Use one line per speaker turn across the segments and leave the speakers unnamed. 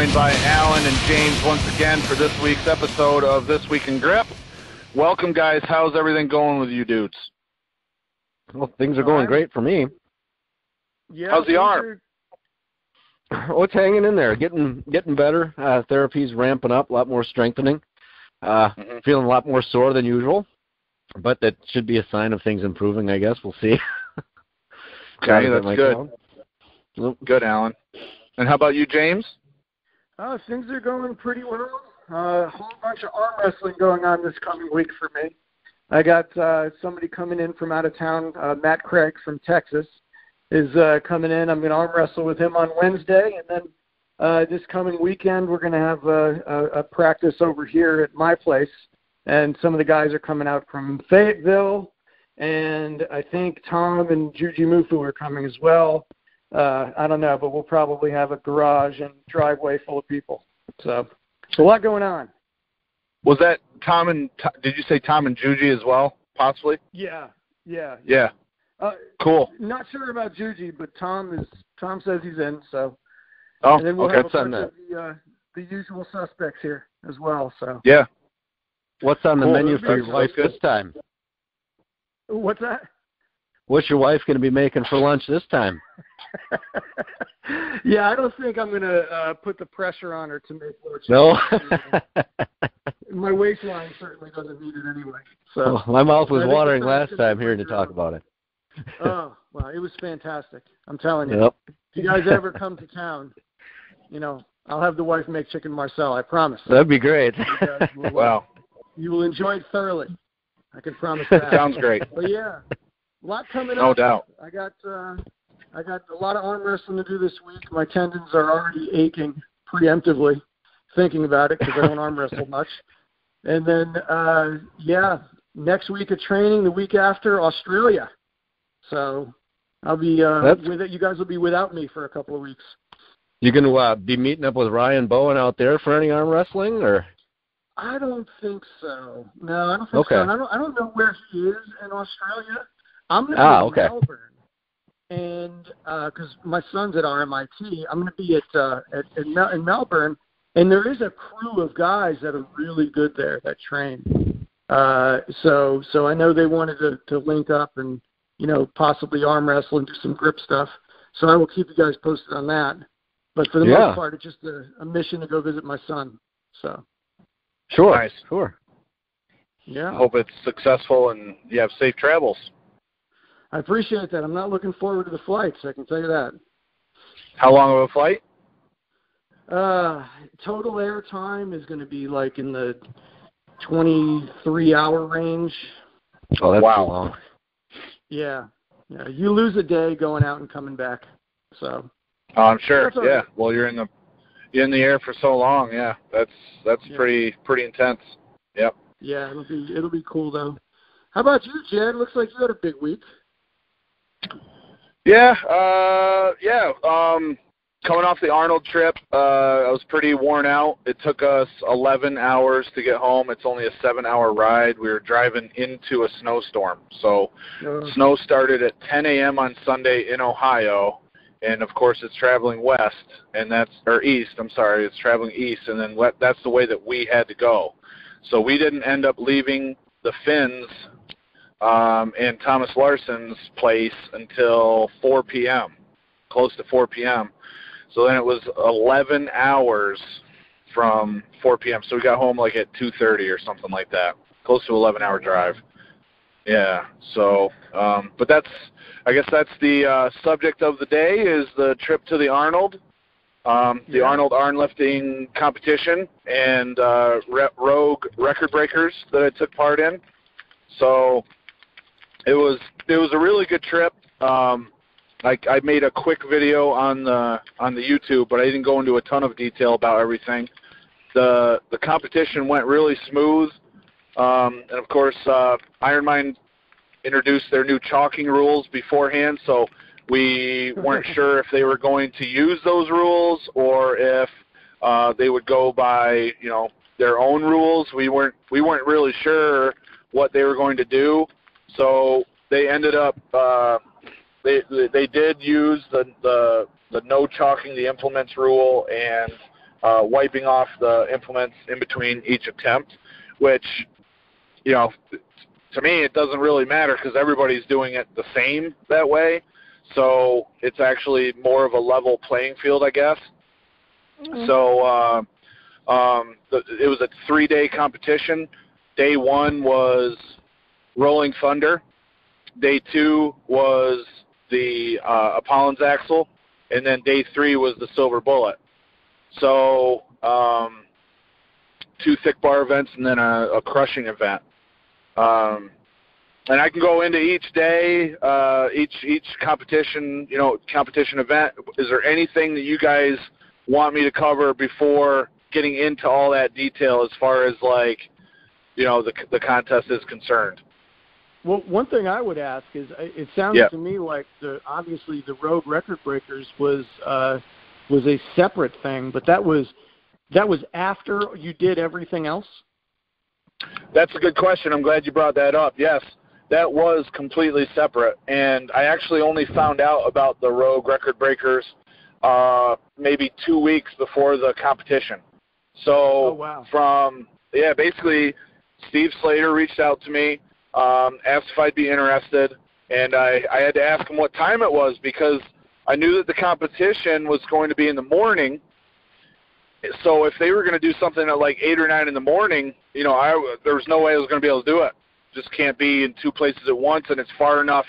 joined by Alan and James once again for this week's episode of This Week in Grip. Welcome, guys. How's everything going with you dudes?
Well, things are going great for me.
Yeah, how's the arm?
Oh, it's hanging in there, getting better. Therapy's ramping up, a lot more strengthening. Feeling a lot more sore than usual, but that should be a sign of things improving, I guess. We'll see.
Okay, that's good. Good, Alan. And how about you, James?
Things are going pretty well. A whole bunch of arm wrestling going on this coming week for me. I got somebody coming in from out of town, Matt Craig from Texas, is coming in. I'm going to arm wrestle with him on Wednesday, and then this coming weekend we're going to have a practice over here at my place, and some of the guys are coming out from Fayetteville, and I think Tom and Juji Mufu are coming as well. I don't know, but we'll probably have a garage and driveway full of people. So it's a lot going on.
Was that Tom and did you say Tom and Juji as well, possibly?
Yeah.
Cool.
Not sure about Juji, but Tom says he's in. So.
Oh,
and then we'll
okay.
have a bunch of the usual suspects here as well. So.
Yeah.
What's on the menu for your wife this time?
What's that?
What's your wife going to be making for lunch this time?
Yeah, I don't think I'm going to put the pressure on her to make lunch.
No?
My waistline certainly doesn't need it anyway. So
well, my mouth was watering last time hearing you talk about it.
Oh, well, it was fantastic. I'm telling you.
Yep.
If you guys ever come to town, I'll have the wife make chicken Marcel, I promise.
That'd be great.
Wow.
You will enjoy it thoroughly. I can promise that.
Sounds great.
But yeah, a lot coming up.
No doubt.
I got a lot of arm wrestling to do this week. My tendons are already aching preemptively thinking about it because I don't arm wrestle much. And then, next week of training, the week after, Australia. So I'll be with it. You guys will be without me for a couple of weeks.
You going to be meeting up with Ryan Bowen out there for any arm wrestling, or?
I don't think so. No, I don't think so. And I don't know where he is in Australia. I'm going to be in Melbourne. And because my son's at RMIT, I'm going to be in Melbourne, and there is a crew of guys that are really good there that train. So I know they wanted to link up and possibly arm wrestle and do some grip stuff. So I will keep you guys posted on that. But for the most part, it's just a mission to go visit my son. So
sure,
nice,
sure.
Yeah,
I hope it's successful and you have safe travels.
I appreciate that. I'm not looking forward to the flights, I can tell you that.
How long of a flight?
Total air time is going to be like in the 23-hour range.
Oh, that's long.
Yeah. You lose a day going out and coming back. So.
Oh, I'm sure.
Yeah.
Right. Well, you're in the air for so long. Yeah, that's pretty intense. Yep.
Yeah, it'll be cool though. How about you, Jedd? Looks like you had a big week.
Yeah. Coming off the Arnold trip, I was pretty worn out. It took us 11 hours to get home. It's only a 7-hour ride. We were driving into a snowstorm. So snow started at 10 a.m. on Sunday in Ohio, and of course it's traveling west, it's traveling east, and then that's the way that we had to go. So we didn't end up leaving the Finns and Thomas Larson's place until 4 p.m., close to 4 p.m. So then it was 11 hours from 4 p.m. So we got home like at 2:30 or something like that, close to 11-hour drive. Yeah. So, but I guess that's the subject of the day is the trip to the Arnold, the Arnold Armlifting competition, and Rogue Record Breakers that I took part in. So it was a really good trip. I made a quick video on the YouTube, but I didn't go into a ton of detail about everything. The competition went really smooth, and of course, Ironmind introduced their new chalking rules beforehand, so we weren't sure if they were going to use those rules or if they would go by their own rules. We weren't really sure what they were going to do, so they ended up. They did use the no chalking the implements rule, and wiping off the implements in between each attempt, which, you know, to me it doesn't really matter because everybody's doing it the same that way. So it's actually more of a level playing field, I guess. Mm-hmm. So it was a 3-day competition. Day 1 was Rolling Thunder. Day 2 was the Apollon's Axle. And then day 3 was the Silver Bullet. So 2 thick bar events and then a crushing event. And I can go into each day, each competition, competition event. Is there anything that you guys want me to cover before getting into all that detail as far as the contest is concerned?
Well, one thing I would ask is, it sounds to me like obviously the Rogue Record Breakers was a separate thing, but that was after you did everything else?
That's a good question. I'm glad you brought that up. Yes, that was completely separate, and I actually only found out about the Rogue Record Breakers maybe 2 weeks before the competition. So basically Steve Slater reached out to me, asked if I'd be interested, and I had to ask him what time it was because I knew that the competition was going to be in the morning. So if they were going to do something at like 8 or 9 in the morning, there was no way I was going to be able to do it. Just can't be in 2 places at once, and it's far enough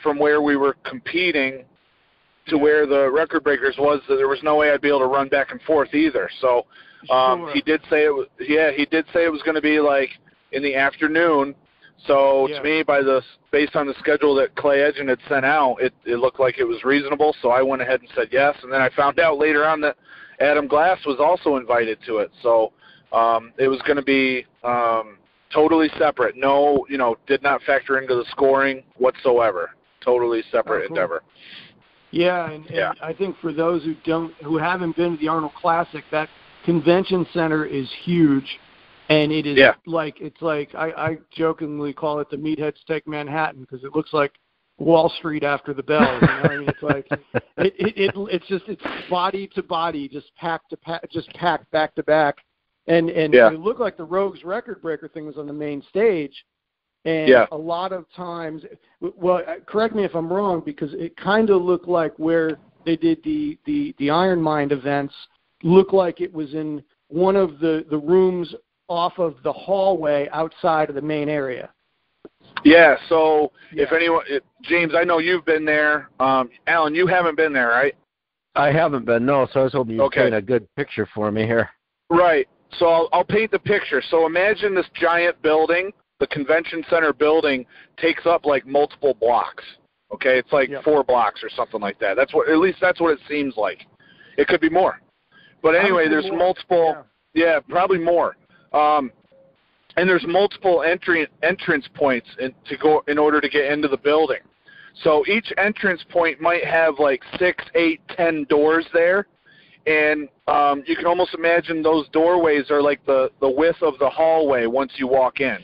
from where we were competing to where the Record Breakers was that there was no way I'd be able to run back and forth either. So he did say it was going to be like in the afternoon. So to me, based on the schedule that Clay Edgen had sent out, it looked like it was reasonable. So I went ahead and said yes. And then I found out later on that Adam Glass was also invited to it. So it was going to be totally separate. No, did not factor into the scoring whatsoever. Totally separate endeavor.
Yeah, and I think for those who haven't been to the Arnold Classic, that convention center is huge. And it is I jokingly call it the Meathead Steak Manhattan because it looks like Wall Street after the bell. I mean, it's like it's body to body, just packed back to back, and it looked like the Rogues Record Breaker thing was on the main stage, and a lot of times, well, correct me if I'm wrong, because it kind of looked like where they did the Iron Mind events looked like it was in one of the rooms off of the hallway outside of the main area.
Yeah, so James, I know you've been there. Alan, you haven't been there, right?
I haven't been, no, so I was hoping you'd paint a good picture for me here.
Right, so I'll paint the picture. So imagine this giant building, the convention center building takes up like multiple blocks, okay? It's like 4 blocks or something like that. At least that's what it seems like. It could be more. But anyway, there's multiple, probably more. And there's multiple entrance points in order to get into the building. So each entrance point might have like 6, 8, 10 doors there, and you can almost imagine those doorways are like the width of the hallway once you walk in.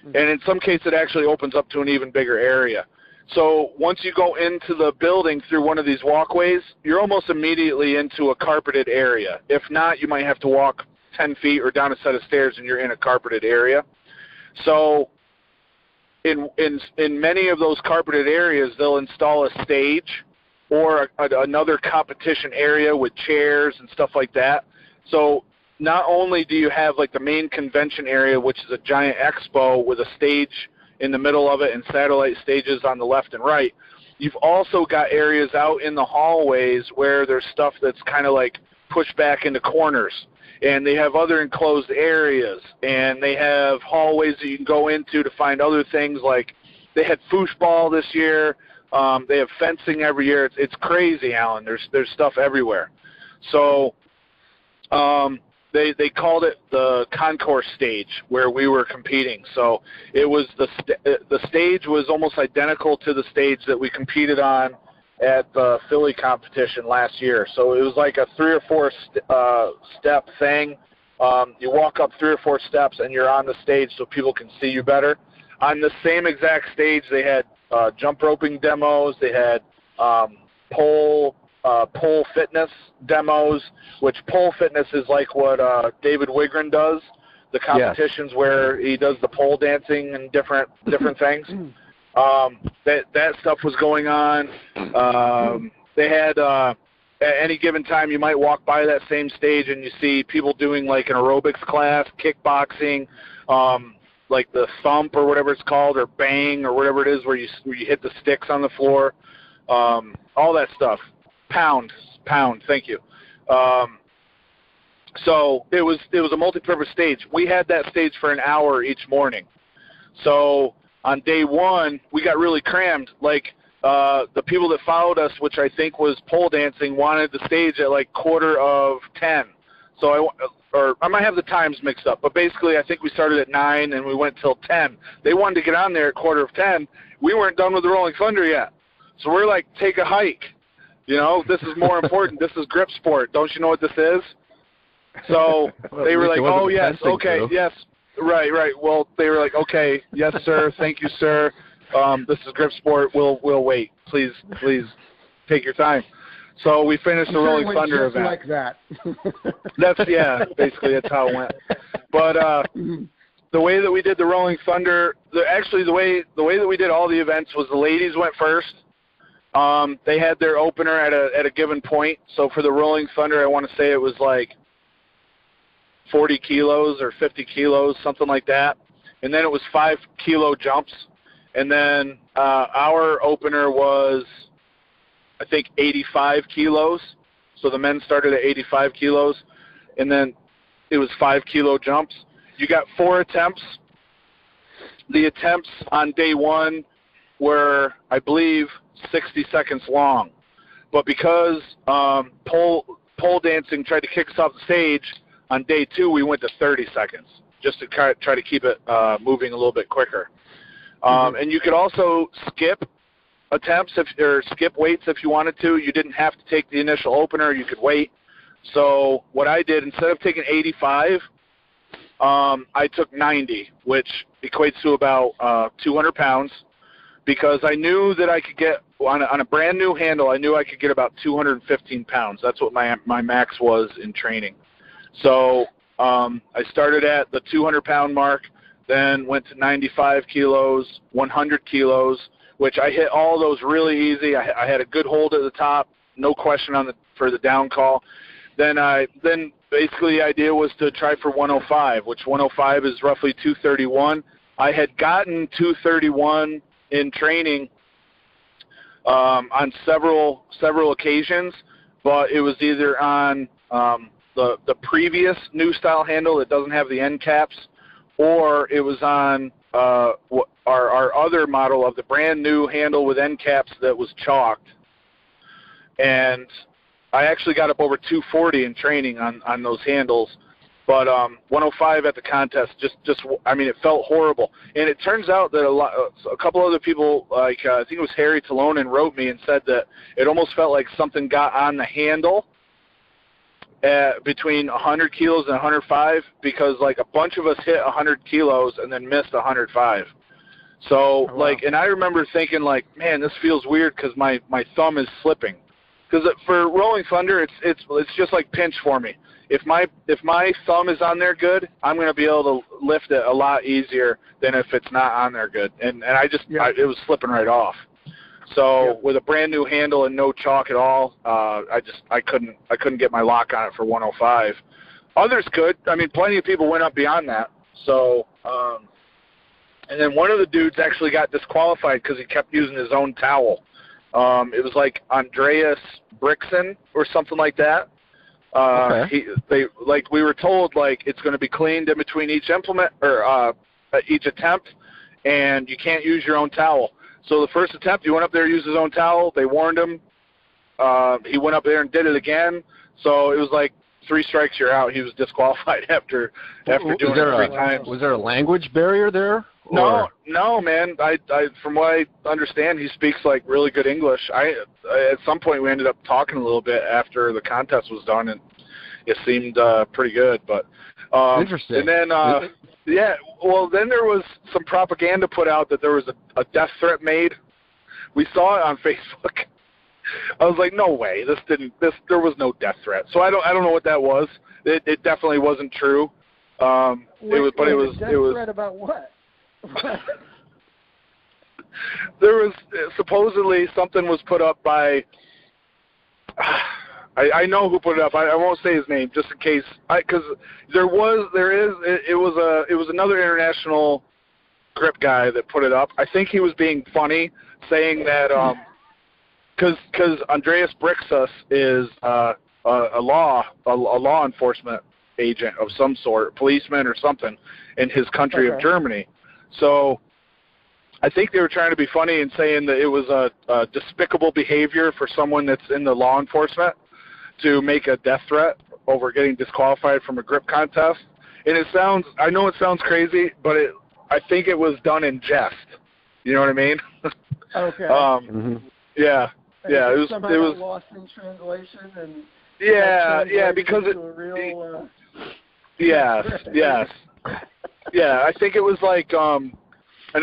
And in some cases, it actually opens up to an even bigger area. So once you go into the building through one of these walkways, you're almost immediately into a carpeted area. If not, you might have to walk 10 feet or down a set of stairs and you're in a carpeted area. So in many of those carpeted areas, they'll install a stage or another competition area with chairs and stuff like that. So not only do you have like the main convention area, which is a giant expo with a stage in the middle of it and satellite stages on the left and right, you've also got areas out in the hallways where there's stuff that's kind of like pushed back into corners. And they have other enclosed areas, and they have hallways that you can go into to find other things, like they had foosball this year. They have fencing every year. It's crazy, Alan. There's stuff everywhere. So they called it the concourse stage where we were competing. So it was the stage was almost identical to the stage that we competed on at the Philly competition last year. So it was like a 3 or 4 step thing. You walk up 3 or 4 steps and you're on the stage so people can see you better. On the same exact stage, they had jump roping demos. They had pole pole fitness demos, which pole fitness is like what David Wigren does, the competitions where he does the pole dancing and different things. That stuff was going on. They had at any given time you might walk by that same stage and you see people doing like an aerobics class, kickboxing, like the thump or whatever it's called, or bang or whatever it is where you hit the sticks on the floor, all that stuff. Pound, thank you. So it was a multi-purpose stage. We had that stage for an hour each morning. So on day one, we got really crammed. Like the people that followed us, which I think was pole dancing, wanted the stage at like 9:45. So I might have the times mixed up, but basically I think we started at 9 and we went till 10. They wanted to get on there at 9:45. We weren't done with the Rolling Thunder yet. So we're like, take a hike. You know, this is more important. This is grip sport. Don't you know what this is? So they were like, oh, yes, okay, yes, right. Well, they were like, okay, yes, sir, thank you, sir. This is grip sport. We'll wait. Please take your time. So we finished the Rolling Thunder event.
Like that.
Basically that's how it went. But the way that we did the Rolling Thunder, the way that we did all the events was the ladies went first. They had their opener at a given point. So for the Rolling Thunder, I want to say it was like 40 kilos or 50 kilos, something like that. And then it was 5 kilo jumps. And then our opener was, I think, 85 kilos. So the men started at 85 kilos. And then it was 5 kilo jumps. You got 4 attempts. The attempts on day one were, I believe, 60 seconds long. But because pole dancing tried to kick us off the stage, on day 2 we went to 30 seconds just to try to keep it moving a little bit quicker. And you could also skip attempts or skip weights if you wanted to. You didn't have to take the initial opener. You could wait. So what I did, instead of taking 85, I took 90, which equates to about 200 pounds, because I knew that I could get, on a brand new handle, I knew I could get about 215 pounds. That's what my max was in training. So I started at the 200-pound mark, then went to 95 kilos, 100 kilos, which I hit all those really easy. I had a good hold at the top, no question for the down call. Then basically the idea was to try for 105, which 105 is roughly 231. I had gotten 231 in training on several occasions, but it was either on the previous new style handle that doesn't have the end caps, or it was on our other model of the brand new handle with end caps that was chalked. And I actually got up over 240 in training on those handles, but 105 at the contest it felt horrible. And it turns out that a couple other people, like I think it was Harry Talonen, wrote me and said that it almost felt like something got on the handle between 100 kilos and 105, because like a bunch of us hit 100 kilos and then missed 105. So and I remember thinking like, man, this feels weird because my thumb is slipping. Because for Rolling Thunder, it's just like pinch for me. If my thumb is on there good, I'm going to be able to lift it a lot easier than if it's not on there good. And it was slipping right off. So with a brand new handle and no chalk at all, I couldn't get my lock on it for 105. Others could. I mean, plenty of people went up beyond that. So and then one of the dudes actually got disqualified because he kept using his own towel. It was like Andreas Brixen or something like that. We were told like it's going to be cleaned in between each implement or each attempt, and you can't use your own towel. So the first attempt, he went up there, used his own towel. They warned him. He went up there and did it again. So it was like 3 strikes, you're out. He was disqualified after doing it 3 times.
Was there a language barrier there?
No, man. I from what I understand, he speaks like really good English. At some point we ended up talking a little bit after the contest was done, and it seemed pretty good. But
interesting.
And then then there was some propaganda put out that there was a death threat made. We saw it on Facebook. I was like, no way. There was no death threat. So I don't know what that was. It definitely wasn't true. It was
threat about what?
There was supposedly something was put up by. I know who put it up. I won't say his name just in case, because it was another international grip guy that put it up. I think he was being funny, saying that because Andreas Brixus is a law enforcement agent of some sort, policeman or something in his country of Germany. So I think they were trying to be funny and saying that it was a despicable behavior for someone that's in the law enforcement to make a death threat over getting disqualified from a grip contest. And I know it sounds crazy, but I think it was done in jest. You know what I mean?
Okay.
Yeah. Yeah, it was
lost in translation and
because it yes. Yeah, I think it was like an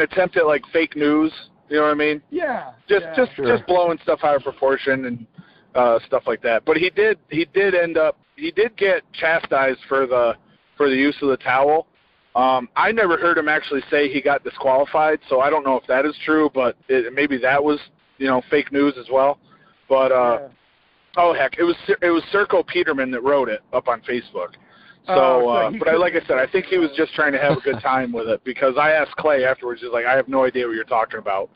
attempt at like fake news, you know what I mean?
Yeah.
Just blowing stuff out of proportion and stuff like that. But he did get chastised for the use of the towel. I never heard him actually say he got disqualified, so I don't know if that is true, but maybe that was, fake news as well. But oh heck, it was Serco Peterman that wrote it up on Facebook. So, but like I said, I think he was just trying to have a good time with it, because I asked Clay afterwards. He's like, I have no idea what you're talking about.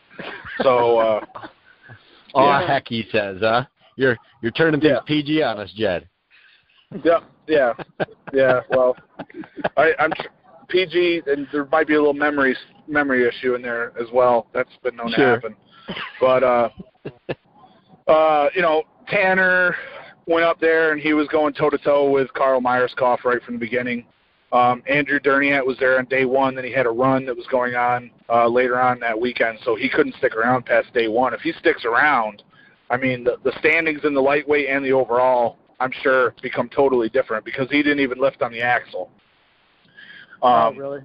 So,
heck, he says, huh? You're turning things PG on us, Jedd.
Yeah. Well, I'm PG, and there might be a little memory issue in there as well. That's been known to happen. But Tanner went up there, and he was going toe-to-toe with Carl Myerscough right from the beginning. Andrew Derniat was there on day one. Then he had a run that was going on later on that weekend, so he couldn't stick around past day one. If he sticks around, I mean, the standings in the lightweight and the overall, I'm sure, become totally different, because he didn't even lift on the axle.
Really?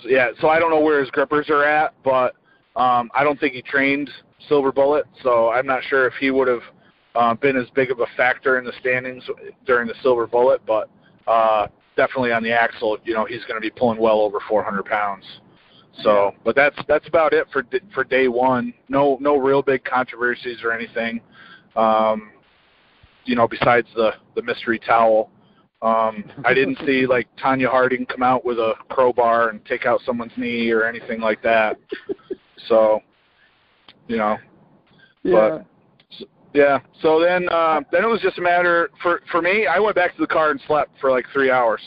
Yeah, so I don't know where his grippers are at, but I don't think he trained Silver Bullet, so I'm not sure if he would have been as big of a factor in the standings during the Silver Bullet, but definitely on the axle, he's going to be pulling well over 400 pounds. So, but that's about it for day one. No real big controversies or anything. Besides the mystery towel. I didn't see like Tanya Harding come out with a crowbar and take out someone's knee or anything like that. So, But, so then it was just a matter for me. I went back to the car and slept for like 3 hours.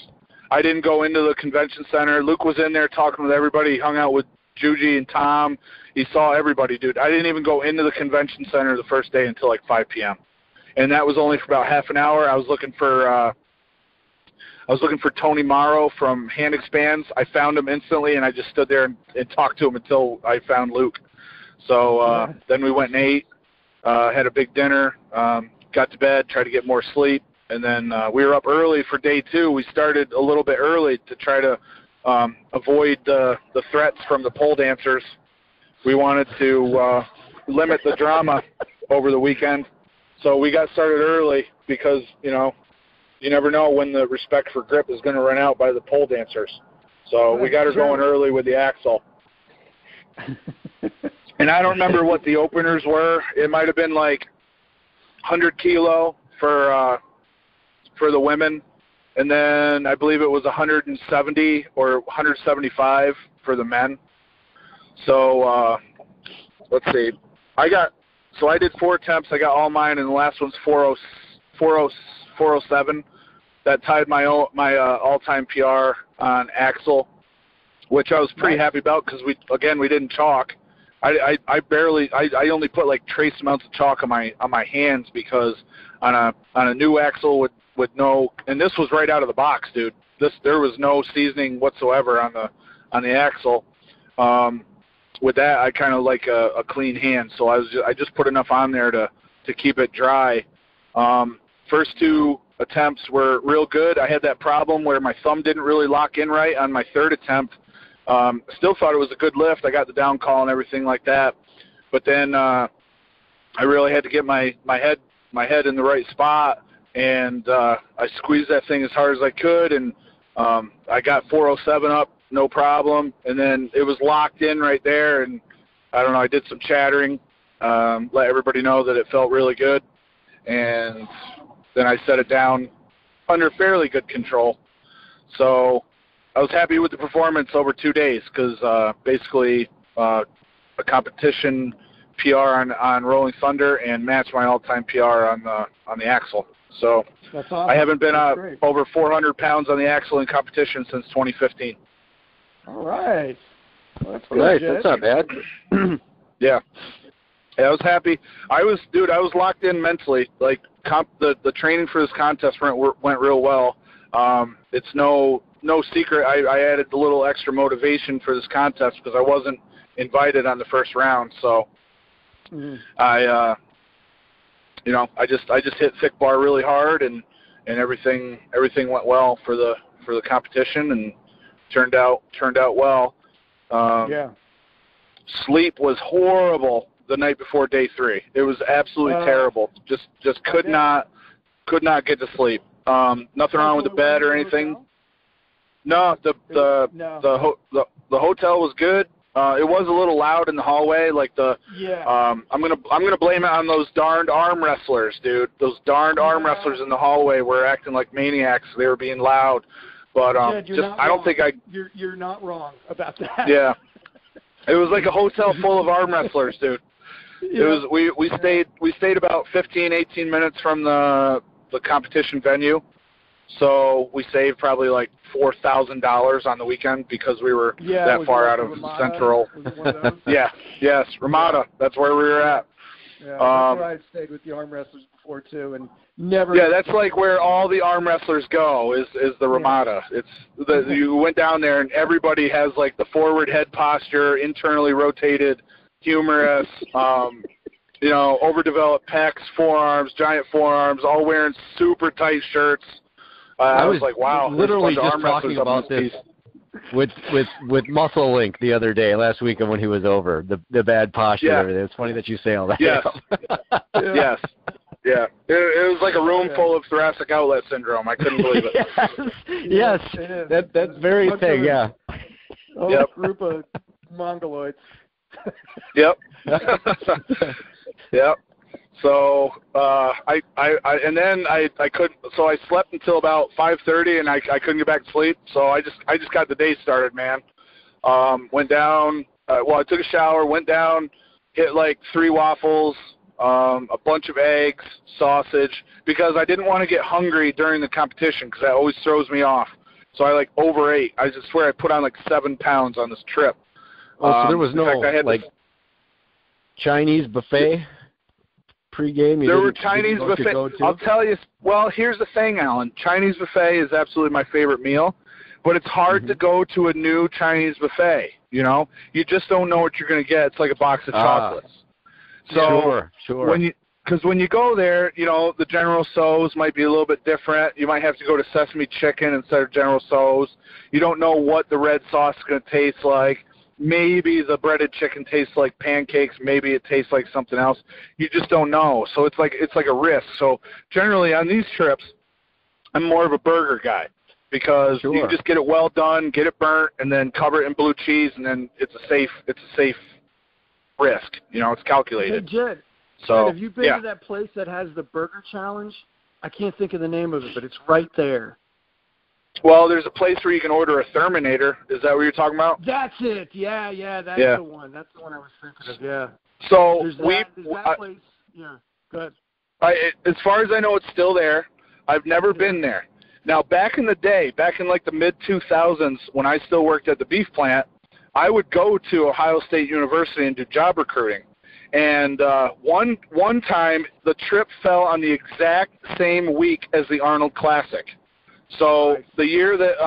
I didn't go into the convention center. Luke was in there talking with everybody. He hung out with Juji and Tom. He saw everybody, dude. I didn't even go into the convention center the first day until like 5 p.m. And that was only for about half an hour. I was looking for Tony Morrow from Hand Expands. I found him instantly, and I just stood there and talked to him until I found Luke. So then we went and ate, had a big dinner, got to bed, tried to get more sleep, and then we were up early for day two. We started a little bit early to try to avoid the threats from the pole dancers. We wanted to limit the drama over the weekend. So we got started early because, you never know when the respect for grip is going to run out by the pole dancers. So we got her going early with the axle. And I don't remember what the openers were. It might have been like 100 kilo for the women. And then I believe it was 170 or 175 for the men. So let's see. I did 4 attempts. I got all mine, and the last one's 407. That tied my all-time PR on axle, which I was pretty happy about because we didn't chalk. I only put like trace amounts of chalk on my hands because on a new axle with no, and this was right out of the box, dude. There was no seasoning whatsoever on the axle. With that, I kind of like a clean hand, so I just put enough on there to keep it dry. First 2 attempts were real good. I had that problem where my thumb didn't really lock in right on my 3rd attempt. Still thought it was a good lift. I got the down call and everything like that. But then I really had to get my head in the right spot, and I squeezed that thing as hard as I could, and I got 407 up, no problem, and then it was locked in right there, and I don't know, I did some chattering, let everybody know that it felt really good, and then I set it down under fairly good control. So I was happy with the performance over 2 days because basically a competition PR on Rolling Thunder and matched my all-time PR on the axle. So
that's awesome.
I haven't been over 400 pounds on the axle in competition since 2015.
All right. Well, that's good,
nice.
Jedd.
That's not bad.
Yeah, I was happy. I was locked in mentally. Like the training for this contest went real well. It's no secret. I added a little extra motivation for this contest because I wasn't invited on the first round. So I just hit thick bar really hard, and everything went well for the competition and turned out well. Sleep was horrible the night before day 3. It was absolutely terrible. Just could not get to sleep. Nothing wrong with the bed or anything. No, the hotel was good. It was a little loud in the hallway, like I'm gonna blame it on those darned arm wrestlers, dude. Those darned arm wrestlers in the hallway were acting like maniacs. They were being loud, but
you're not wrong about that.
Yeah, it was like a hotel full of arm wrestlers, dude. Yeah. It was we stayed about 15-18 minutes from the competition venue. So we saved probably like $4,000 on the weekend because we were that far out of
Ramada?
Central. Yes, Ramada. That's where we were at.
Yeah, that's where I stayed with the arm wrestlers before too, and never.
Yeah, that's like where all the arm wrestlers go is the Ramada. It's you went down there and everybody has like the forward head posture, internally rotated, humerus, overdeveloped pecs, forearms, giant forearms, all wearing super tight shirts. I was like, wow.
Literally just talking about this with Muscle Link the other day, last weekend when he was over, the bad posture and everything. It's funny that you say all that.
Yes. Yes. Yeah. It was like a room full of thoracic outlet syndrome. I couldn't believe it.
Yes. That very thing, yeah.
A group of Mongoloids.
Yep. Yep. So I couldn't. So I slept until about 5:30, and I couldn't get back to sleep. So I just got the day started, man. Went down. I took a shower, went down, hit like 3 waffles, a bunch of eggs, sausage, because I didn't want to get hungry during the competition because that always throws me off. So I like overate. I just swear I put on like 7 pounds on this trip.
Oh, so there was no Chinese buffet pregame?
There were Chinese buffet. I'll tell you. Well, here's the thing, Alan. Chinese buffet is absolutely my favorite meal, but it's hard to go to a new Chinese buffet. You know, you just don't know what you're going to get. It's like a box of chocolates. So
sure.
When you go there, the General Tso's might be a little bit different. You might have to go to Sesame Chicken instead of General Tso's. You don't know what the red sauce is going to taste like. Maybe the breaded chicken tastes like pancakes. Maybe it tastes like something else. You just don't know. So it's like a risk. So generally on these trips, I'm more of a burger guy because you can just get it well done, get it burnt, and then cover it in blue cheese, and then it's a safe risk. It's calculated.
Hey, Jedd, have you been to that place that has the burger challenge? I can't think of the name of it, but it's right there.
Well, there's a place where you can order a Therminator. Is that what you're talking about?
That's it. Yeah, that's the one. That's the one I was thinking of, yeah.
So
there's that place. Yeah, go ahead.
As far as I know, it's still there. I've never been there. Now, back in the day, back in like the mid-2000s, when I still worked at the beef plant, I would go to Ohio State University and do job recruiting. And one time, the trip fell on the exact same week as the Arnold Classic. So the year that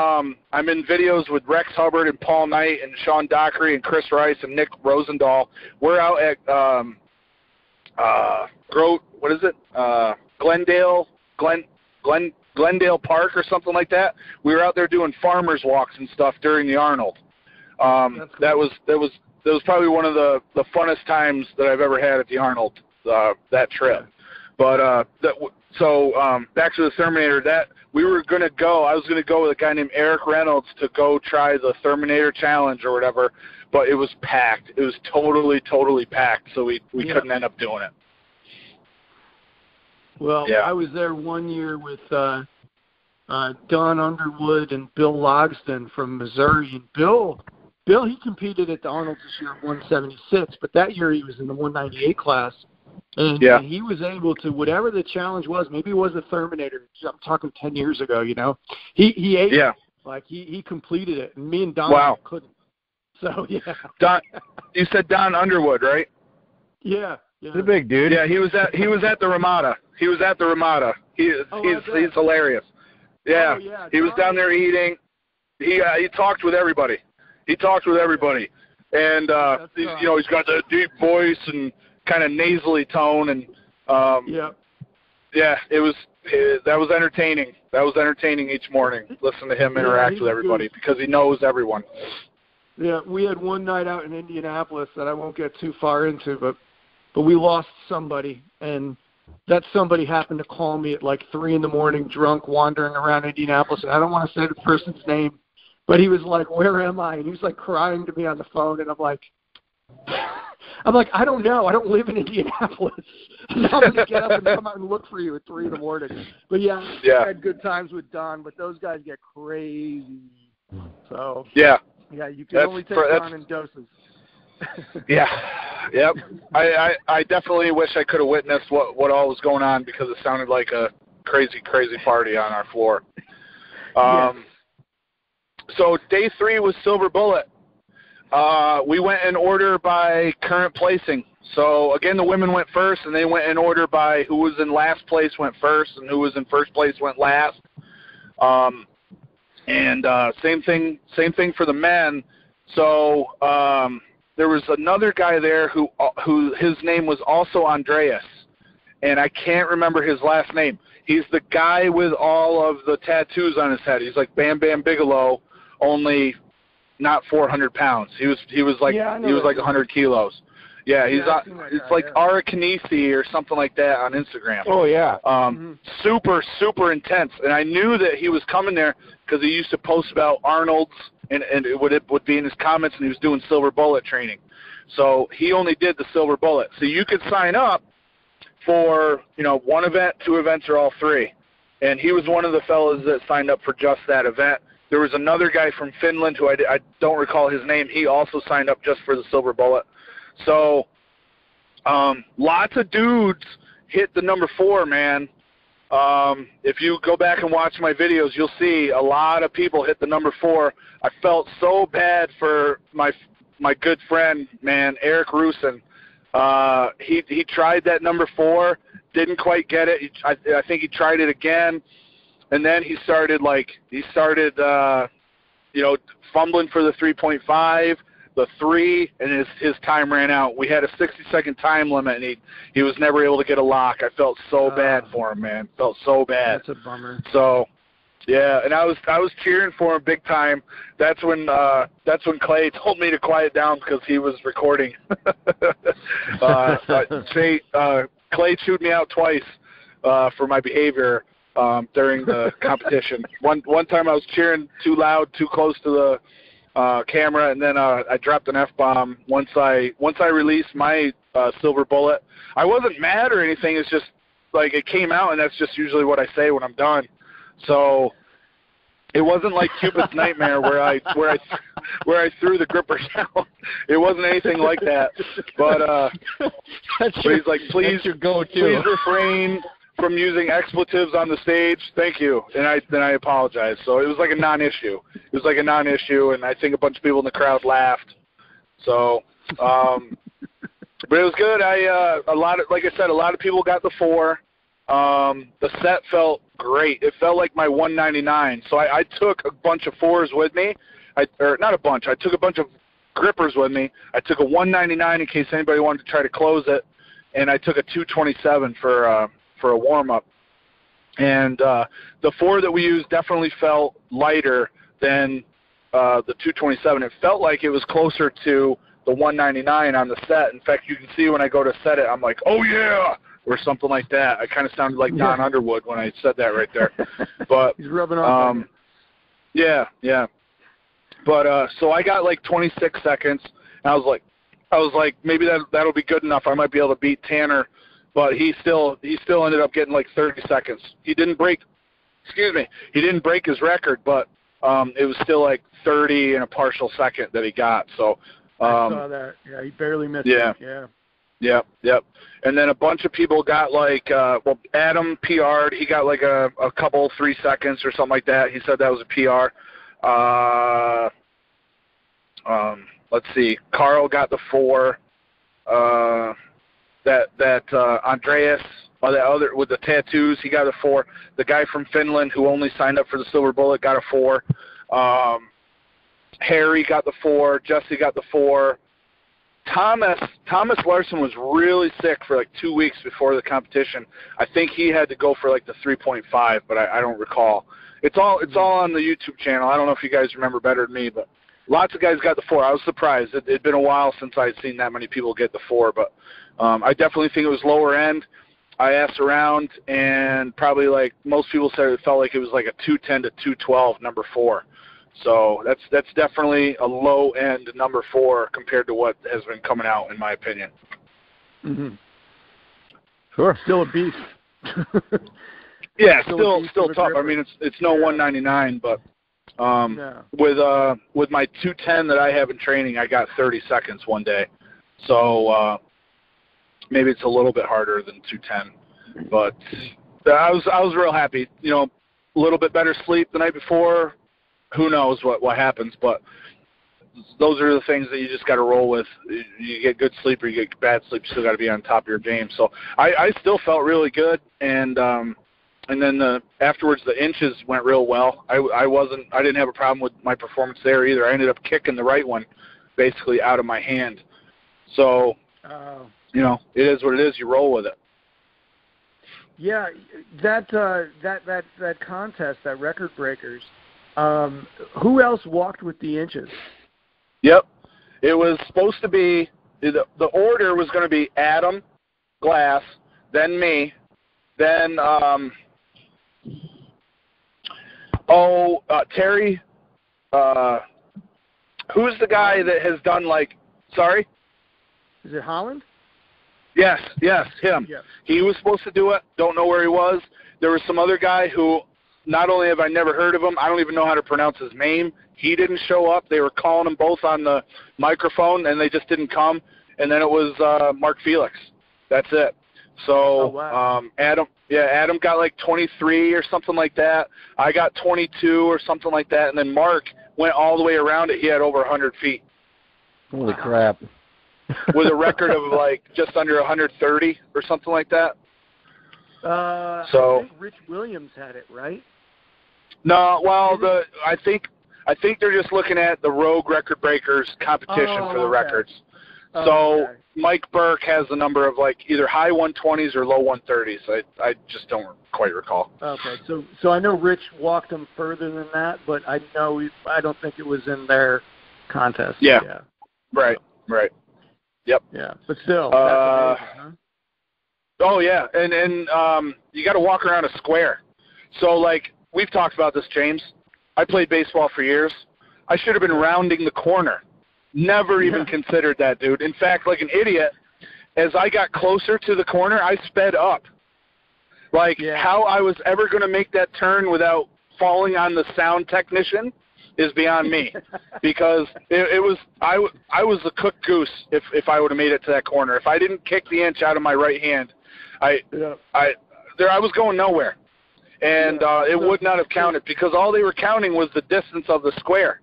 I'm in videos with Rex Hubbard and Paul Knight and Sean Dockery and Chris Rice and Nick Rosendahl, we're out at Glendale Park or something like that. We were out there doing farmers walks and stuff during the Arnold. That was probably one of the funnest times that I've ever had at the Arnold. that trip. But back to the Terminator. That we were gonna go. I was gonna go with a guy named Eric Reynolds to go try the Terminator Challenge or whatever. But it was packed. It was totally packed. So we couldn't end up doing it.
Well, I was there one year with Don Underwood and Bill Logsdon from Missouri. And Bill, he competed at the Arnold this year at 176, but that year he was in the 198 class. And he was able to, whatever the challenge was, maybe it was a Terminator. I'm talking 10 years ago, you know. He ate it. Like, he completed it. And me and Don couldn't. So,
Don, you said Don Underwood, right?
Yeah.
He's a big dude.
Yeah, he was at the Ramada. He's hilarious. Yeah. He was down there eating. He talked with everybody. And he's got that deep voice and kind of nasally tone, and that was entertaining. That was entertaining each morning. Listen to him interact with everybody because he knows everyone.
Yeah, we had one night out in Indianapolis that I won't get too far into, but we lost somebody, and that somebody happened to call me at like 3 a.m, drunk, wandering around Indianapolis, and I don't want to say the person's name, but he was like, "Where am I?" And he was like crying to me on the phone, and I'm like, I don't know. I don't live in Indianapolis. I'm going to get up and come out and look for you at 3 a.m. But I had good times with Don, but those guys get crazy. So you can only take Don in doses.
Yep. I definitely wish I could have witnessed what all was going on because it sounded like a crazy party on our floor. So day 3 was Silver Bullet. We went in order by current placing. So again, the women went first, and they went in order by who was in last place went first, and who was in first place went last. Same thing for the men. So there was another guy there who his name was also Andreas, and I can't remember his last name. He's the guy with all of the tattoos on his head. He's like Bam Bam Bigelow, only not 400 pounds. He was like 100 kilos. Yeah, it's like Arakanisi or something like that on Instagram.
Oh yeah.
Super intense. And I knew that he was coming there because he used to post about Arnold's and it would be in his comments, and he was doing Silver Bullet training. So he only did the Silver Bullet. So you could sign up for, one event, 2 events, or all 3. And he was one of the fellows that signed up for just that event. There was another guy from Finland who I don't recall his name. He also signed up just for the Silver Bullet. So lots of dudes hit the number 4, man. If you go back and watch my videos, you'll see a lot of people hit the number 4. I felt so bad for my good friend, man, Eric Rusin. He tried that number 4, didn't quite get it. I think he tried it again. And then he started fumbling for the 3.5, the 3, and his time ran out. We had a 60-second time limit, and he was never able to get a lock. I felt so bad for him, man. Felt so bad.
That's a bummer.
So, yeah, and I was cheering for him big time. That's when Clay told me to quiet down because he was recording. Clay chewed me out twice for my behavior during the competition. One time I was cheering too loud, too close to the camera, and then I dropped an F-bomb once I released my Silver Bullet. I wasn't mad or anything. It's just like it came out, and that's just usually what I say when I'm done. So it wasn't like Cupid's Nightmare where I threw the grippers out. It wasn't anything like that. But he's like, please refrain from using expletives on the stage. Thank you. And I apologize. So it was like a non-issue. And I think a bunch of people in the crowd laughed. So, but it was good. Like I said, a lot of people got the 4. The set felt great. It felt like my 199. So I took a bunch of 4s with me. Not a bunch. I took a bunch of grippers with me. I took a 199 in case anybody wanted to try to close it, and I took a 227 for a warm-up. And the 4 that we used definitely felt lighter than the 227. It felt like it was closer to the 199 on the set. In fact, you can see when I go to set it, I'm like, oh yeah, or something like that. I kind of sounded like Don Underwood when I said that right there. But
he's rubbing off on you.
Yeah. But so I got like 26 seconds. And I was like, maybe that'll be good enough. I might be able to beat Tanner, but he still ended up getting like 30 seconds. He didn't break his record, but it was still like 30 and a partial second that he got. So
I saw that. Yeah, he barely missed it. Yeah.
Yep. And then a bunch of people got like, Adam PR'd. He got like a couple, 3 seconds or something like that. He said that was a PR. Let's see. Carl got the 4. Andreas, that other with the tattoos, he got a 4. The guy from Finland who only signed up for the Silver Bullet got a 4. Harry got the 4. Jesse got the 4. Thomas Larson was really sick for like 2 weeks before the competition. I think he had to go for like the 3.5, but I don't recall. It's all on the YouTube channel. I don't know if you guys remember better than me, but lots of guys got the 4. I was surprised. It'd been a while since I'd seen that many people get the 4, but I definitely think it was lower end. I asked around, and probably like most people said it felt like it was like a 210 to 212 number 4. So that's definitely a low end number 4 compared to what has been coming out, in my opinion.
Mm-hmm.
Sure.
Still a beast.
Yeah, still tough. I mean, it's no 199, but with my 210 that I have in training, I got 30 seconds one day. So maybe it's a little bit harder than 210, but I was real happy. You know, a little bit better sleep the night before. Who knows what happens, but those are the things that you just got to roll with. You get good sleep or you get bad sleep, you still got to be on top of your game. So I still felt really good, and then afterwards the inches went real well. I didn't have a problem with my performance there either. I ended up kicking the right one basically out of my hand. So you know, it is what it is. You roll with it.
Yeah, that contest, that Record Breakers. Who else walked with the inches?
Yep. It was supposed to be, the order was going to be Adam, Glass, then me, then, Terry, who's the guy that has done like, sorry?
Is it Holland?
Yes, him.
Yes.
He was supposed to do it. Don't know where he was. There was some other guy who, not only have I never heard of him, I don't even know how to pronounce his name. He didn't show up. They were calling him both on the microphone, and they just didn't come. And then it was Mark Felix. That's it. So Adam got like 23 or something like that. I got 22 or something like that. And then Mark went all the way around it. He had over 100 feet.
Holy crap.
With a record of like just under 130 or something like that.
I think Rich Williams had it, right?
No, well, I think they're just looking at the Rogue Record Breakers competition for the records. So Mike Burke has the number of like either high 120s or low 130s. I just don't quite recall.
Okay, so I know Rich walked them further than that, but I don't think it was in their contest.
Yeah. Right. Yep.
Yeah, but still, that's amazing, huh?
Oh yeah, and you got to walk around a square. So like we've talked about this, James. I played baseball for years. I should have been rounding the corner. Never even considered that, dude. In fact, like an idiot, as I got closer to the corner, I sped up. Like how I was ever going to make that turn without falling on the sound technician is beyond me, because I was the cooked goose if I would have made it to that corner. If I didn't kick the inch out of my right hand, I was going nowhere, and it would not have counted, because all they were counting was the distance of the square.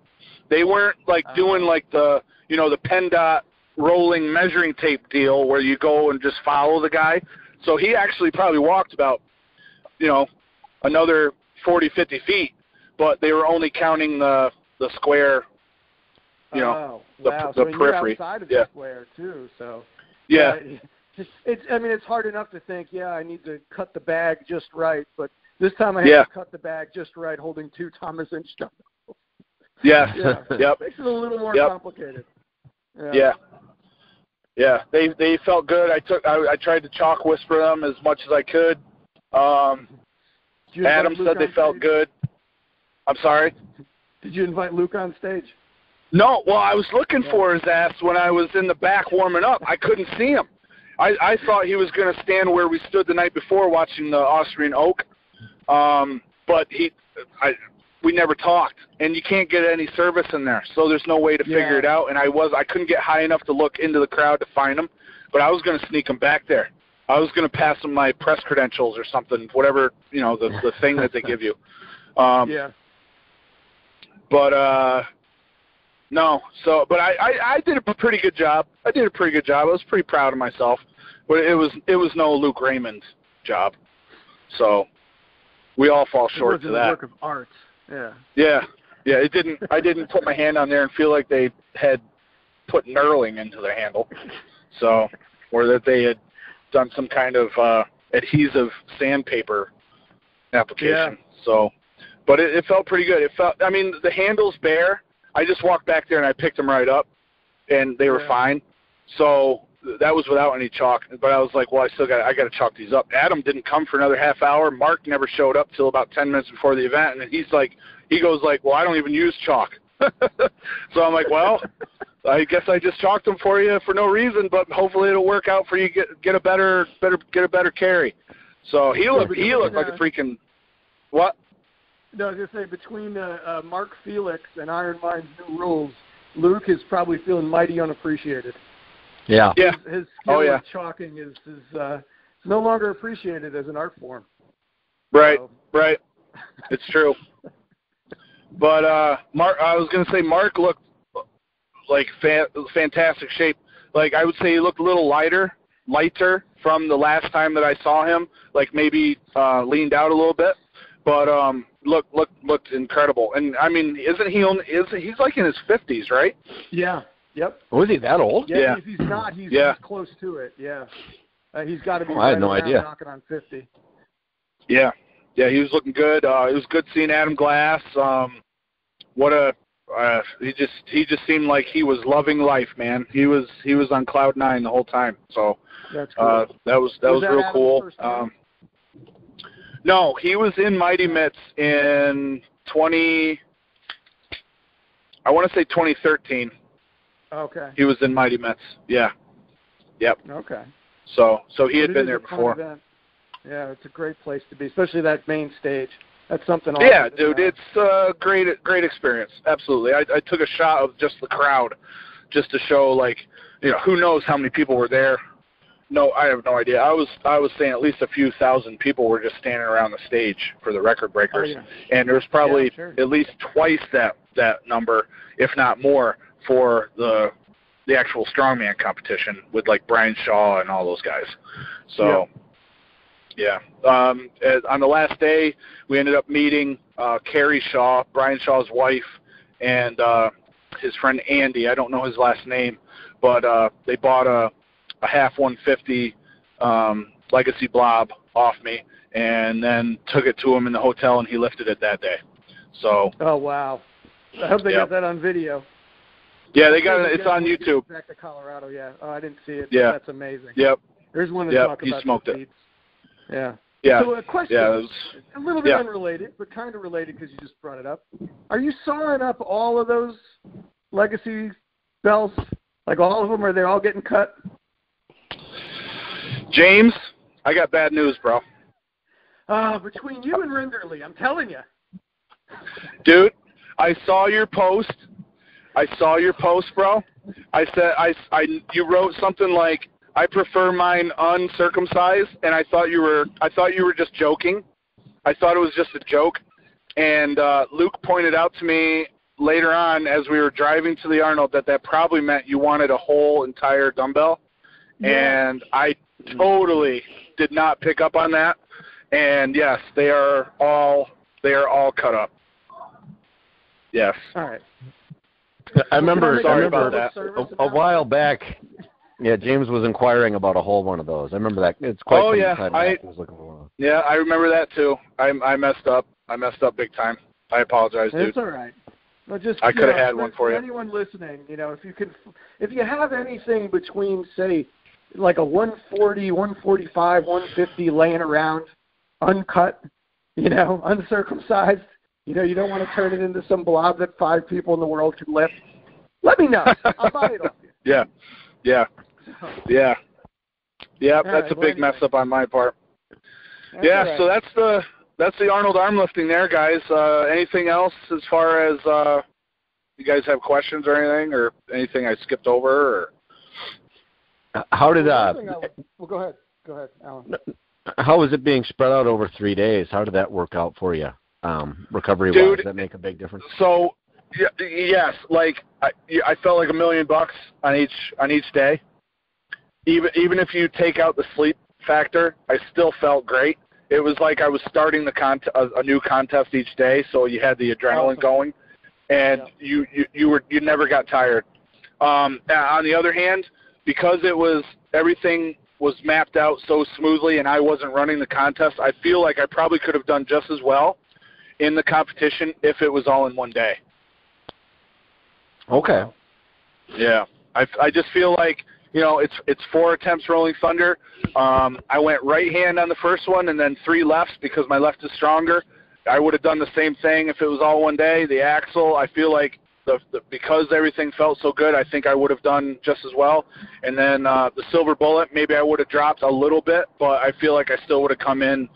They weren't like doing like the PennDOT rolling measuring tape deal where you go and just follow the guy. So he actually probably walked about another 40, 50 feet, but they were only counting the square, the
so
periphery.
You're outside of the square too, so it's hard enough to think, I need to cut the bag just right, but this time I had to cut the bag just right, holding 2 Thomas Inch dumbbells.
Yes. Yep.
Makes it a little more complicated.
Yeah. Yeah, they felt good. I tried to chalk whisper them as much as I could. Adam said they felt good. I'm sorry?
Did you invite Luke on stage?
No, well, I was looking for his ass when I was in the back warming up. I couldn't see him. I thought he was going to stand where we stood the night before watching the Austrian Oak, but we never talked, and you can't get any service in there, so there's no way to figure it out. And I couldn't get high enough to look into the crowd to find him, but I was going to sneak him back there. I was going to pass him my press credentials or something, whatever, the thing that they give you. But no, but I did a pretty good job. I was pretty proud of myself, but it was no Luke Raymond job. So we all fall short to that.
It was a work of art. Yeah.
Yeah. It didn't. I didn't put my hand on there and feel like they had put knurling into their handle, or that they had done some kind of adhesive sandpaper application.
Yeah.
So, but it felt pretty good. The handle's bare. I just walked back there and I picked them right up, and they were fine. So that was without any chalk. But I was like, well, I got to chalk these up. Adam didn't come for another half hour. Mark never showed up till about 10 minutes before the event, and he goes, well, I don't even use chalk. So I'm like, well, I guess I just chalked them for you for no reason, but hopefully it'll work out for you. Get a better carry. So he looked like a freaking what?
No, I was going to say, between Mark Felix and Iron Mind's new rules, Luke is probably feeling mighty unappreciated.
Yeah.
His skill of chalking is no longer appreciated as an art form.
Right, right. It's true. But Mark, I was going to say Mark looked like fantastic shape. Like, I would say he looked a little lighter from the last time that I saw him, like maybe leaned out a little bit. But looked incredible. And I mean, he's like in his 50s, right?
Yeah. Yep.
Was he that old?
Yeah. If he's not, he's close to it. Yeah. He's got to be.
I had no idea.
Knocking on 50.
Yeah. Yeah, he was looking good. It was good seeing Adam Glass. He just seemed like he was loving life, man. He was on cloud 9 the whole time. So
that's cool.
that was real
Adam's
cool.
First time?
No, he was in Mighty Mitts in 2013.
Okay.
He was in Mighty Mitts. Yeah. Yep.
Okay.
So he had been there before.
Yeah, it's a great place to be, especially that main stage. That's something awesome.
Yeah, dude, it's a great experience. Absolutely. I took a shot of just the crowd just to show, like, who knows how many people were there. No, I have no idea. I was saying at least a few thousand people were just standing around the stage for the record breakers, and there was probably at least twice that number, if not more, for the actual strongman competition with like Brian Shaw and all those guys. So, on the last day, we ended up meeting Carrie Shaw, Brian Shaw's wife, and his friend Andy. I don't know his last name, but they bought a half 150 Legacy Blob off me, and then took it to him in the hotel, and he lifted it that day. So.
Oh wow! I hope they got that on video.
Yeah, they got it. It's on YouTube.
Back to Colorado, yeah. Oh, I didn't see it.
Yeah,
that's amazing.
Yep.
There's one to talk
he
about.
Smoked it.
Yeah.
Yeah.
So a question, a little bit unrelated, but kind of related because you just brought it up. Are you sawing up all of those Legacy bells? Like all of them? Are they all getting cut?
James, I got bad news, bro.
Between you and Rinderly, I'm telling you.
Dude, I saw your post, bro. I said you wrote something like, I prefer mine uncircumcised, and I thought you were just joking. I thought it was just a joke. And Luke pointed out to me later on as we were driving to the Arnold that probably meant you wanted a whole entire dumbbell. Yeah. And I totally did not pick up on that. And yes, they are all cut up. Yes.
All right.
I remember
about that.
A while back. Yeah, James was inquiring about a whole one of those. I remember that. It's quite some time back. I was looking for one.
Yeah, I remember that too. I messed up. I messed up big time. I apologize, dude.
It's all right. Well, just,
I could have had one for you.
Anyone listening, if you have anything between, say, like a 140, 145, 150 laying around, uncut, uncircumcised, you don't want to turn it into some blob that 5 people in the world could lift, let me know. I'll buy it off you.
Yeah. That's a big mess up on my part. Right. So that's the Arnold Armlifting there, guys. Anything else as far as you guys have questions or anything, or anything I skipped over? Or
how did
well, go ahead, Alan.
How was it being spread out over 3 days? How did that work out for you, recovery-wise? Does that make a big difference?
So, yes, like I felt like $1 million on each day. Even if you take out the sleep factor, I still felt great. It was like I was starting a new contest each day, so you had the adrenaline going, and you never got tired. On the other hand, because everything was mapped out so smoothly and I wasn't running the contest, I feel like I probably could have done just as well in the competition if it was all in one day.
Okay.
Yeah. I just feel like, it's 4 attempts Rolling Thunder. I went right hand on the first one and then 3 lefts because my left is stronger. I would have done the same thing if it was all one day. The axle, I feel like because everything felt so good, I think I would have done just as well. And then the Silver Bullet, maybe I would have dropped a little bit, but I feel like I still would have come in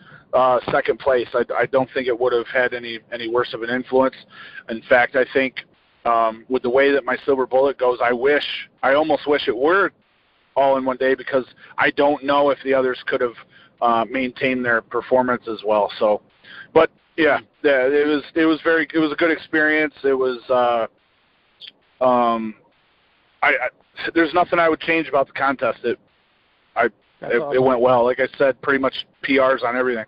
second place. I don't think it would have had any worse of an influence. In fact, I think with the way that my Silver Bullet goes, I almost wish it were all in one day because I don't know if the others could have maintained their performance as well. So, but yeah, it was a good experience. It was there's nothing I would change about the contest. It went well. Like I said, pretty much PRs on everything.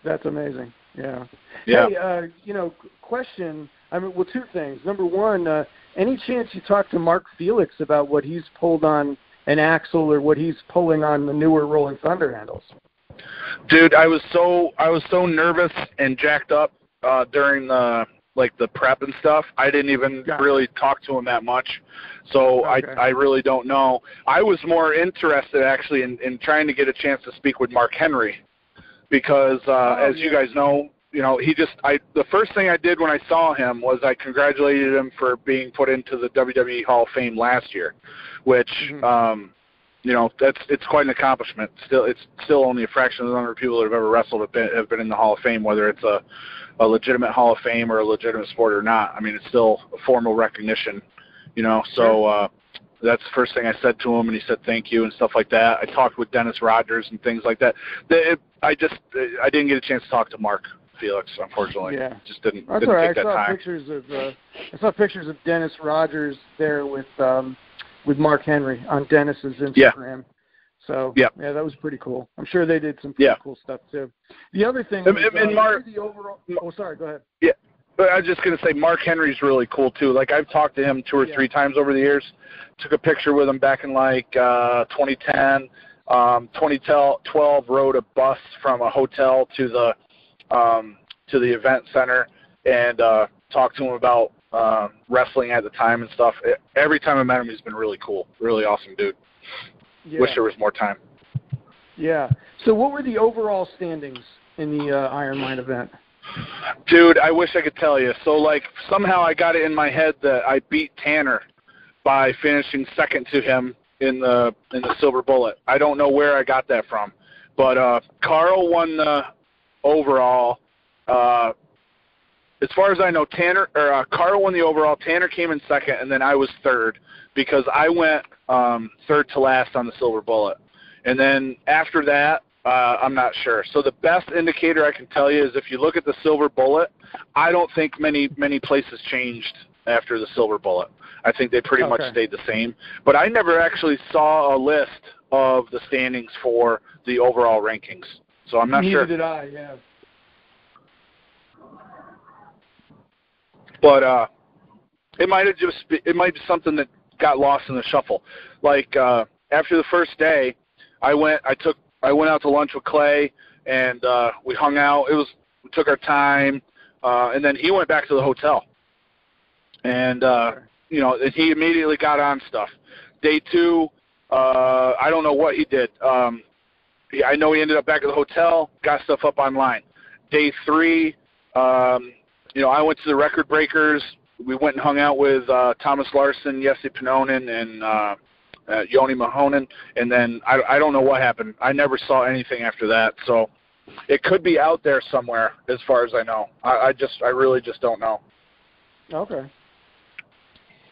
That's amazing. Yeah.
Yeah.
Hey, question. Well, 2 things. Number one, any chance you talk to Mark Felix about what he's pulled on an axle or what he's pulling on the newer Rolling Thunder handles?
Dude, I was so nervous and jacked up during the prep and stuff. I didn't even really talk to him that much, so okay. I really don't know. I was more interested actually in trying to get a chance to speak with Mark Henry because you guys know, the first thing I did when I saw him was I congratulated him for being put into the WWE Hall of Fame last year, which it's quite an accomplishment. It's still only a fraction of the number of people that have ever wrestled have been in the Hall of Fame, whether it's a legitimate Hall of Fame or a legitimate sport or not. I mean, it's still a formal recognition, So that's the first thing I said to him, and he said thank you and stuff like that. I talked with Dennis Rogers and things like that. I didn't get a chance to talk to Mark Felix, unfortunately.
Yeah.
Just didn't
take
that time.
I saw pictures of Dennis Rogers there with Mark Henry on Dennis's Instagram.
Yeah.
So yeah, that was pretty cool. I'm sure they did some pretty cool stuff too. The other thing was
Mark,
the overall. Oh, sorry. Go ahead.
Yeah, but I was just gonna say Mark Henry's really cool too. Like I've talked to him 2 or 3 times over the years. Took a picture with him back in 2010. 2012, rode a bus from a hotel to the event center and talked to him about wrestling at the time and stuff. Every time I met him, he's been really cool, really awesome dude.
Yeah.
Wish there was more time.
Yeah. So what were the overall standings in the Iron Mine event?
Dude, I wish I could tell you. So, somehow I got it in my head that I beat Tanner by finishing second to him in the Silver Bullet. I don't know where I got that from. But Carl won the overall. As far as I know, Carl won the overall. Tanner came in second, and then I was third because I went third to last on the Silver Bullet. And then after that, I'm not sure. So the best indicator I can tell you is if you look at the Silver Bullet, I don't think many places changed after the Silver Bullet. I think they pretty much stayed the same. But I never actually saw a list of the standings for the overall rankings. So I'm not sure.
Neither did I, yeah.
But it might be something that got lost in the shuffle. After the first day, I went out to lunch with Clay and we hung out. We took our time, and then he went back to the hotel. and he immediately got on stuff. Day 2, I don't know what he did. I know he ended up back at the hotel, got stuff up online. Day 3, I went to the Record Breakers. We went and hung out with Thomas Larson, Jesse Panonen, and Yoni Mahonen, and then I don't know what happened. I never saw anything after that, so it could be out there somewhere as far as I know. I really just don't know.
Okay.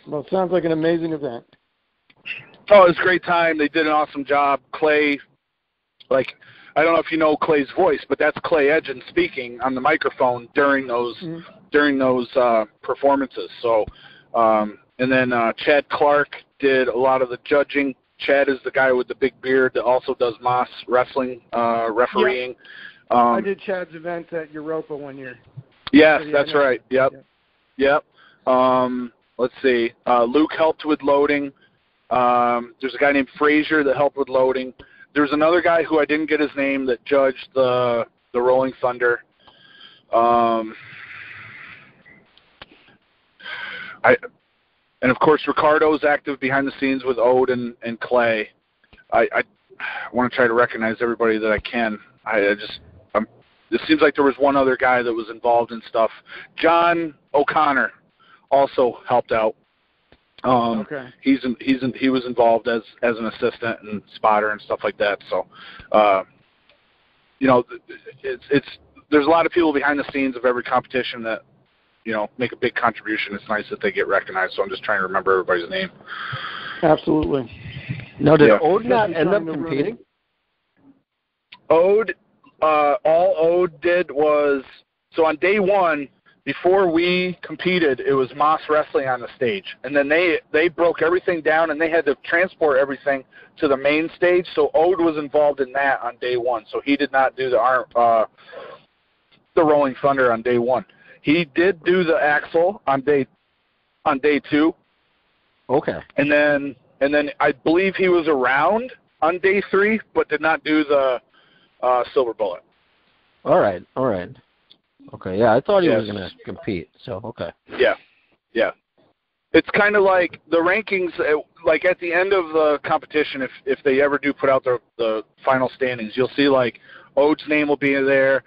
Well, it sounds like an amazing event.
Oh, it was a great time. They did an awesome job. Clay, I don't know if you know Clay's voice, but that's Clay Edgen speaking on the microphone during those performances. So, and then Chad Clark did a lot of the judging. Chad is the guy with the big beard that also does Moss Wrestling refereeing.
Yep. I did Chad's event at Europa one year.
Yes, that's right. Yep. Let's see. Luke helped with loading. There's a guy named Frazier that helped with loading. There's another guy who I didn't get his name that judged the Rolling Thunder. And of course Ricardo's active behind the scenes with Ode and Clay. I want to try to recognize everybody that I can. It seems like there was one other guy that was involved in stuff. John O'Connor also helped out.
Okay.
He was involved as an assistant and spotter and stuff like that. So, there's a lot of people behind the scenes of every competition that make a big contribution. It's nice that they get recognized. So I'm just trying to remember everybody's name.
Absolutely.
Now, did Ode not end up competing?
Ode, all Ode did was, so on day 1, before we competed, it was Moss Wrestling on the stage. And then they broke everything down, and they had to transport everything to the main stage. So Ode was involved in that on day 1. So he did not do the Rolling Thunder on day 1. He did do the Axel on day 2.
Okay.
And then I believe he was around on day 3, but did not do the Silver Bullet.
All right. Okay, yeah, I thought he was going to compete, so okay.
Yeah. It's kind of like the rankings, like at the end of the competition, if they ever do put out the final standings, you'll see like Ode's name will be there,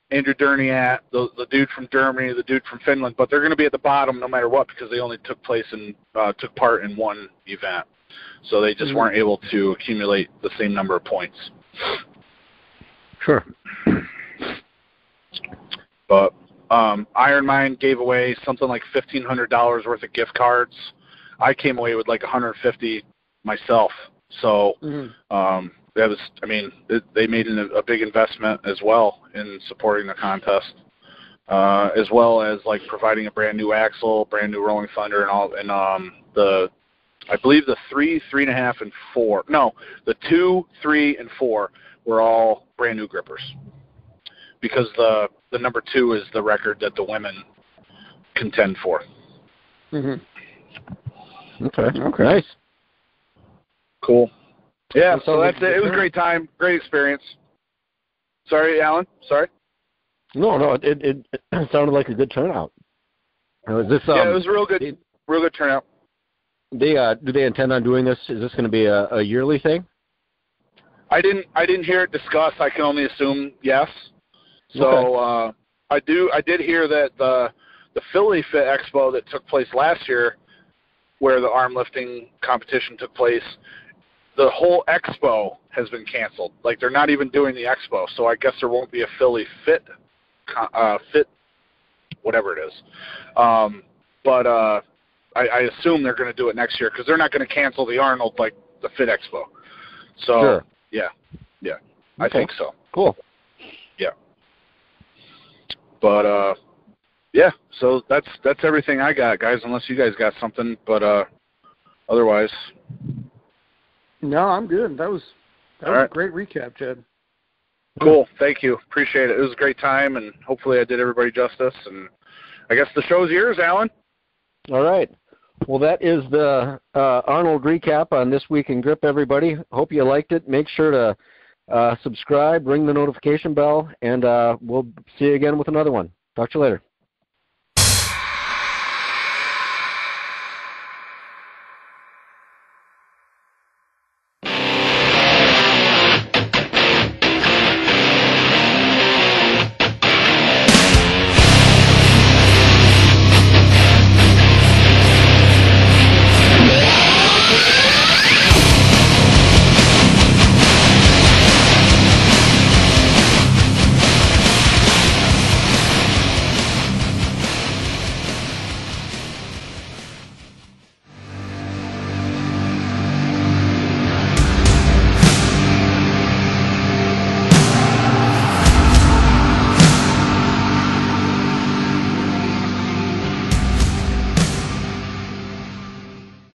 Andrew Derniat, the dude from Germany, the dude from Finland, but they're going to be at the bottom no matter what because they only took part in one event. So they just weren't able to accumulate the same number of points.
Sure.
But Iron Mine gave away something like $1,500 worth of gift cards. I came away with like $150 myself. So that was, they made a big investment as well in supporting the contest, as well as like providing a brand new axle, brand new Rolling Thunder, and all, and I believe the 3, 3.5, and 4. No, the 2, 3, and 4 were all brand new grippers, because the number 2 is the record that the women contend for.
Okay. Nice.
Cool. Yeah, so that's it. It was a great time, great experience. Sorry, Alan? Sorry?
No, it sounded like a good turnout. Is this,
yeah, it was real good turnout.
Do they intend on doing this? Is this going to be a yearly thing?
I didn't hear it discussed. I can only assume yes. So okay. I did hear that the Philly Fit Expo that took place last year, where the arm lifting competition took place, the whole expo has been canceled. Like, they're not even doing the expo, so I guess there won't be a Philly Fit, whatever it is. But I assume they're going to do it next year because they're not going to cancel the Arnold like the Fit Expo. So
sure.
Yeah,
okay.
I think so.
Cool.
Yeah. But yeah, so that's everything I got, guys. Unless you guys got something, but otherwise.
No, I'm good. That was a great recap, Jedd.
Cool. Thank you. Appreciate it. It was a great time, and hopefully I did everybody justice. And I guess the show's yours, Alan.
All right. Well, that is the Arnold recap on This Week in Grip, everybody. Hope you liked it. Make sure to subscribe, ring the notification bell, and we'll see you again with another one. Talk to you later.